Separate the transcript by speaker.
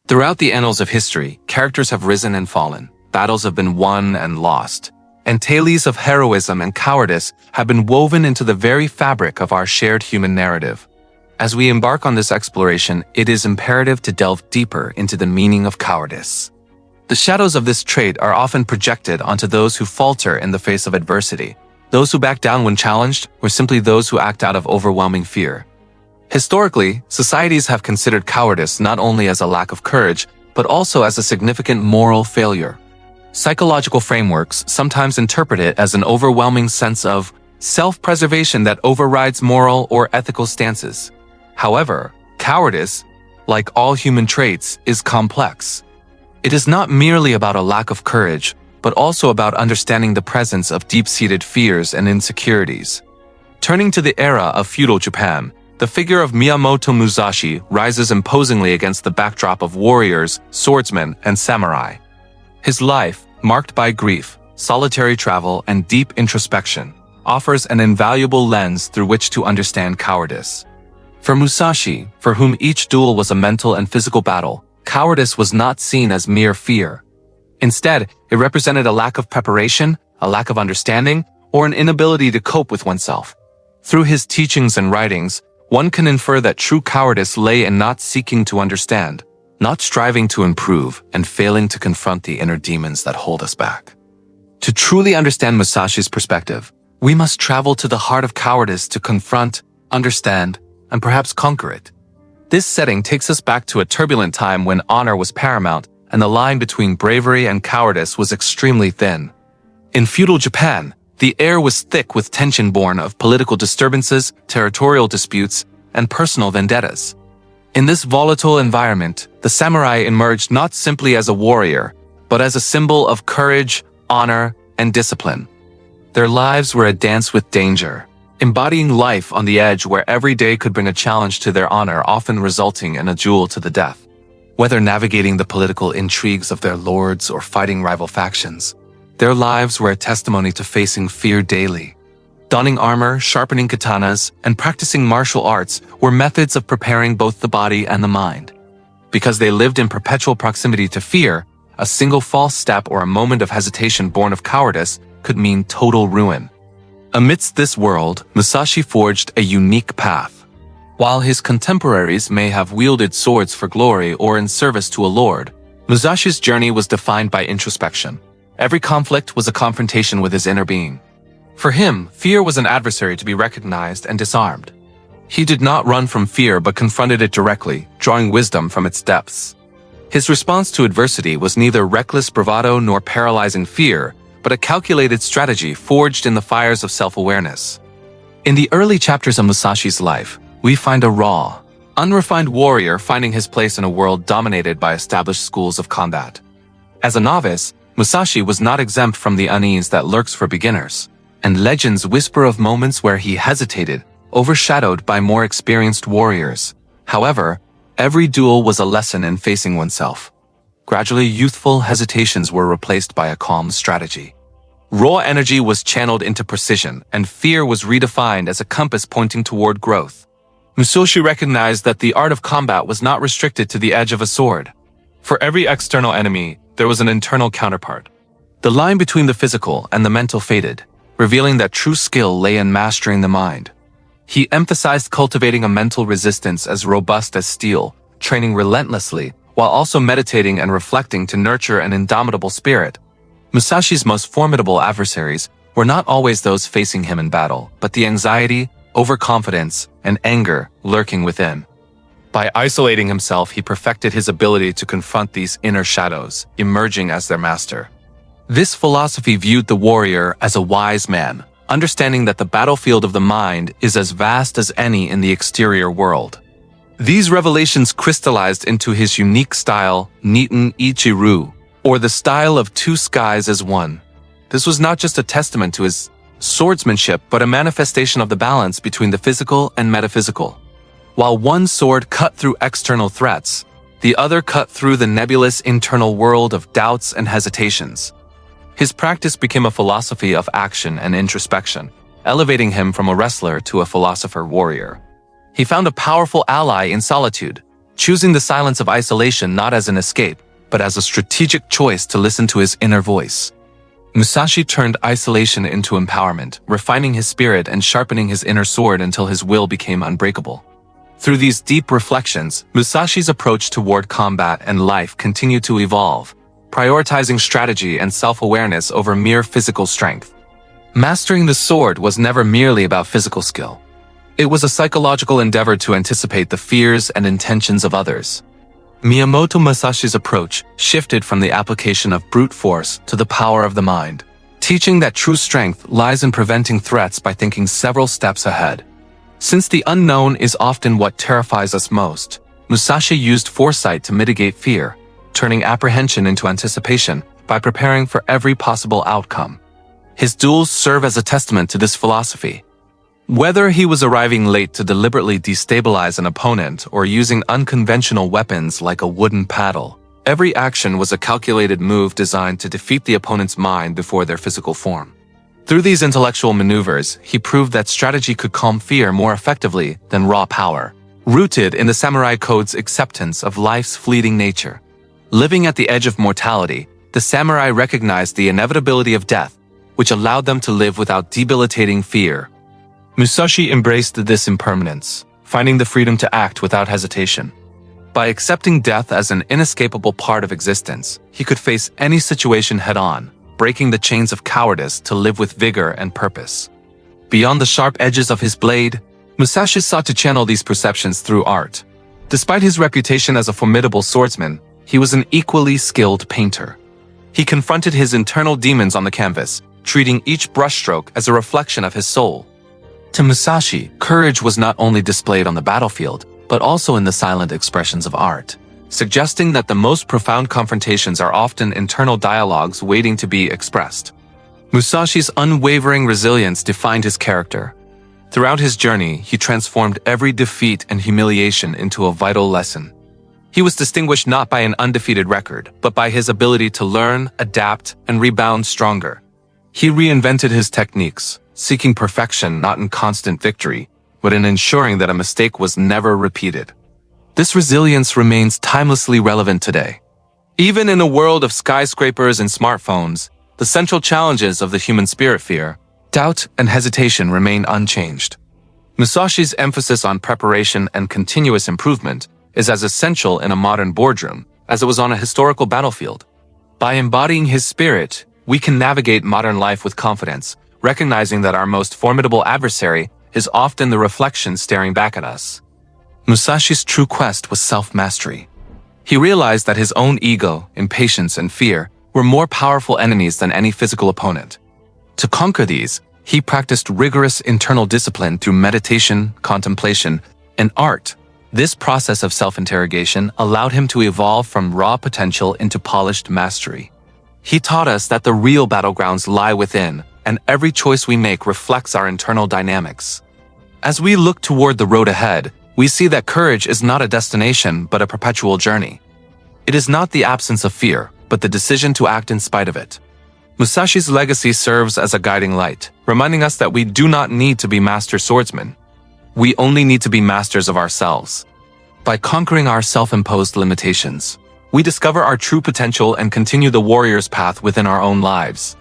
Speaker 1: Throughout the annals of history, characters have risen and fallen, battles have been won and lost, and tales of heroism and cowardice have been woven into the very fabric of our shared human narrative. As we embark on this exploration, it is imperative to delve deeper into the meaning of cowardice. The shadows of this trait are often projected onto those who falter in the face of adversity, those who back down when challenged, or simply those who act out of overwhelming fear. Historically, societies have considered cowardice not only as a lack of courage, but also as a significant moral failure. Psychological frameworks sometimes interpret it as an overwhelming sense of self-preservation that overrides moral or ethical stances. However, cowardice, like all human traits, is complex. It is not merely about a lack of courage, but also about understanding the presence of deep-seated fears and insecurities. Turning to the era of feudal Japan, the figure of Miyamoto Musashi rises imposingly against the backdrop of warriors, swordsmen, and samurai. His life, marked by grief, solitary travel, and deep introspection, offers an invaluable lens through which to understand cowardice. For Musashi, for whom each duel was a mental and physical battle, cowardice was not seen as mere fear. Instead, it represented a lack of preparation, a lack of understanding, or an inability to cope with oneself. Through his teachings and writings, one can infer that true cowardice lay in not seeking to understand, not striving to improve, and failing to confront the inner demons that hold us back. To truly understand Musashi's perspective, we must travel to the heart of cowardice to confront, understand, and perhaps conquer it. This setting takes us back to a turbulent time when honor was paramount and the line between bravery and cowardice was extremely thin. In feudal Japan, the air was thick with tension born of political disturbances, territorial disputes, and personal vendettas. In this volatile environment, the samurai emerged not simply as a warrior, but as a symbol of courage, honor, and discipline. Their lives were a dance with danger, embodying life on the edge where every day could bring a challenge to their honor, often resulting in a duel to the death. Whether navigating the political intrigues of their lords or fighting rival factions, their lives were a testimony to facing fear daily. Donning armor, sharpening katanas, and practicing martial arts were methods of preparing both the body and the mind. Because they lived in perpetual proximity to fear, a single false step or a moment of hesitation born of cowardice could mean total ruin. Amidst this world, Musashi forged a unique path. While his contemporaries may have wielded swords for glory or in service to a lord, Musashi's journey was defined by introspection. Every conflict was a confrontation with his inner being. For him, fear was an adversary to be recognized and disarmed. He did not run from fear but confronted it directly, drawing wisdom from its depths. His response to adversity was neither reckless bravado nor paralyzing fear, but a calculated strategy forged in the fires of self-awareness. In the early chapters of Musashi's life, we find a raw, unrefined warrior finding his place in a world dominated by established schools of combat. As a novice, Musashi was not exempt from the unease that lurks for beginners, and legends whisper of moments where he hesitated, overshadowed by more experienced warriors. However, every duel was a lesson in facing oneself. Gradually, youthful hesitations were replaced by a calm strategy. Raw energy was channeled into precision, and fear was redefined as a compass pointing toward growth. Musashi recognized that the art of combat was not restricted to the edge of a sword. For every external enemy, there was an internal counterpart. The line between the physical and the mental faded, revealing that true skill lay in mastering the mind. He emphasized cultivating a mental resistance as robust as steel, training relentlessly, while also meditating and reflecting to nurture an indomitable spirit. Musashi's most formidable adversaries were not always those facing him in battle, but the anxiety, overconfidence, and anger lurking within. By isolating himself, he perfected his ability to confront these inner shadows, emerging as their master. This philosophy viewed the warrior as a wise man, understanding that the battlefield of the mind is as vast as any in the exterior world. These revelations crystallized into his unique style, Niten Ichiru, or the style of two skies as one. This was not just a testament to his swordsmanship, but a manifestation of the balance between the physical and metaphysical. While one sword cut through external threats, the other cut through the nebulous internal world of doubts and hesitations. His practice became a philosophy of action and introspection, elevating him from a wrestler to a philosopher-warrior. He found a powerful ally in solitude, choosing the silence of isolation not as an escape, but as a strategic choice to listen to his inner voice. Musashi turned isolation into empowerment, refining his spirit and sharpening his inner sword until his will became unbreakable. Through these deep reflections, Musashi's approach toward combat and life continued to evolve, prioritizing strategy and self-awareness over mere physical strength. Mastering the sword was never merely about physical skill. It was a psychological endeavor to anticipate the fears and intentions of others. Miyamoto Musashi's approach shifted from the application of brute force to the power of the mind, teaching that true strength lies in preventing threats by thinking several steps ahead. Since the unknown is often what terrifies us most, Musashi used foresight to mitigate fear, turning apprehension into anticipation by preparing for every possible outcome. His duels serve as a testament to this philosophy. Whether he was arriving late to deliberately destabilize an opponent or using unconventional weapons like a wooden paddle, every action was a calculated move designed to defeat the opponent's mind before their physical form. Through these intellectual maneuvers, he proved that strategy could calm fear more effectively than raw power, rooted in the samurai code's acceptance of life's fleeting nature. Living at the edge of mortality, the samurai recognized the inevitability of death, which allowed them to live without debilitating fear. Musashi embraced this impermanence, finding the freedom to act without hesitation. By accepting death as an inescapable part of existence, he could face any situation head-on, breaking the chains of cowardice to live with vigor and purpose. Beyond the sharp edges of his blade, Musashi sought to channel these perceptions through art. Despite his reputation as a formidable swordsman, he was an equally skilled painter. He confronted his internal demons on the canvas, treating each brushstroke as a reflection of his soul. To Musashi, courage was not only displayed on the battlefield, but also in the silent expressions of art, suggesting that the most profound confrontations are often internal dialogues waiting to be expressed. Musashi's unwavering resilience defined his character. Throughout his journey, he transformed every defeat and humiliation into a vital lesson. He was distinguished not by an undefeated record, but by his ability to learn, adapt, and rebound stronger. He reinvented his techniques, seeking perfection not in constant victory, but in ensuring that a mistake was never repeated. This resilience remains timelessly relevant today. Even in a world of skyscrapers and smartphones, the central challenges of the human spirit, fear, doubt, and hesitation remain unchanged. Musashi's emphasis on preparation and continuous improvement is as essential in a modern boardroom as it was on a historical battlefield. By embodying his spirit, we can navigate modern life with confidence, recognizing that our most formidable adversary is often the reflection staring back at us. Musashi's true quest was self-mastery. He realized that his own ego, impatience, and fear were more powerful enemies than any physical opponent. To conquer these, he practiced rigorous internal discipline through meditation, contemplation, and art. This process of self-interrogation allowed him to evolve from raw potential into polished mastery. He taught us that the real battlegrounds lie within, and every choice we make reflects our internal dynamics. As we look toward the road ahead, we see that courage is not a destination but a perpetual journey. It is not the absence of fear, but the decision to act in spite of it. Musashi's legacy serves as a guiding light, reminding us that we do not need to be master swordsmen. We only need to be masters of ourselves. By conquering our self-imposed limitations, we discover our true potential and continue the warrior's path within our own lives.